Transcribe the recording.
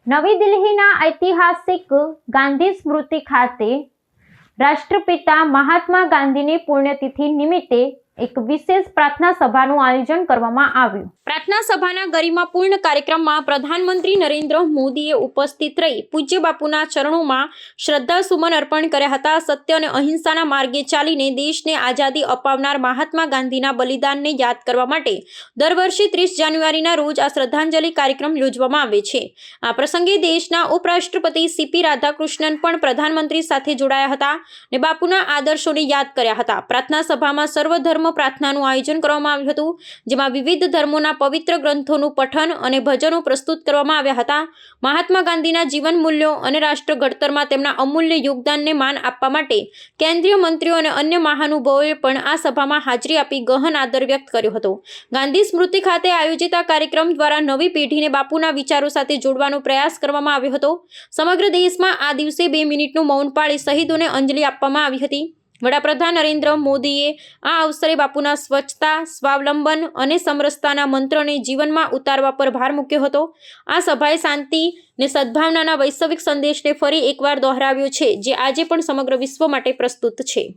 નવી દિલ્હીના ઐતિહાસિક ગાંધી સ્મૃતિ ખાતે રાષ્ટ્રપિતા મહાત્મા ગાંધીની પુણ્યતિથિ નિમિત્તે એક વિશેષ પ્રાર્થના સભાનું આયોજન કરવામાં આવ્યું। પ્રાર્થના સભાના ગરિમાપૂર્ણ કાર્યક્રમમાં પ્રધાનમંત્રી નરેન્દ્ર મોદીએ ઉપસ્થિત રહી પૂજ્ય બાપુના ચરણોમાં શ્રદ્ધાસુમન અર્પણ કર્યા હતા। સત્ય અને અહિંસાના માર્ગે ચાલીને દેશને આઝાદી અપાવનાર મહાત્મા ગાંધીના બલિદાનને યાદ કરવા માટે દર વર્ષે 30 જાન્યુઆરીના રોજ આ શ્રદ્ધાંજલિ કાર્યક્રમ યોજવામાં આવે છે। આ પ્રસંગે દેશના ઉપરાષ્ટ્રપતિ CP રાધાકૃષ્ણન પણ પ્રધાનમંત્રી સાથે જોડાયા હતા અને બાપુના આદર્શોને યાદ કર્યા હતા। પ્રાર્થના સભામાં સર્વધર્મ પ્રાર્થનાનું આયોજન કરવામાં આવ્યું હતું, જેમાં વિવિધ ધર્મોના પવિત્ર ગ્રંથોનું પઠન અને ભજનો પ્રસ્તુત કરવામાં આવ્યા હતા। મહાત્મા ગાંધીના જીવન મૂલ્યો અને રાષ્ટ્ર ઘડતરમાં તેમના અમૂલ્ય યોગદાનને માન આપવા માટે કેન્દ્રીય મંત્રીઓ અને અન્ય મહાનુભાવોએ પણ આ સભામાં હાજરી આપી ગહન આદર વ્યક્ત કર્યો હતો। ગાંધી સ્મૃતિ ખાતે આયોજિત આ કાર્યક્રમ દ્વારા નવી પેઢીને બાપુના વિચારો સાથે જોડવાનો પ્રયાસ કરવામાં આવ્યો હતો। સમગ્ર દેશમાં આ દિવસે 2 મિનિટનું મૌન પાળી શહીદોને અંજલિ આપવામાં આવી હતી। વડાપ્રધાન નરેન્દ્ર મોદીએ આ અવસરે બાપુના સ્વચ્છતા, સ્વાવલંબન અને સમરસતાના મંત્રને જીવનમાં ઉતારવા પર ભાર મૂક્યો હતો। આ સભાએ શાંતિ અને સદ્ભાવનાના વૈશ્વિક સંદેશને ફરી એકવાર દોહરાવ્યો છે, જે આજે પણ સમગ્ર વિશ્વ માટે પ્રસ્તુત છે।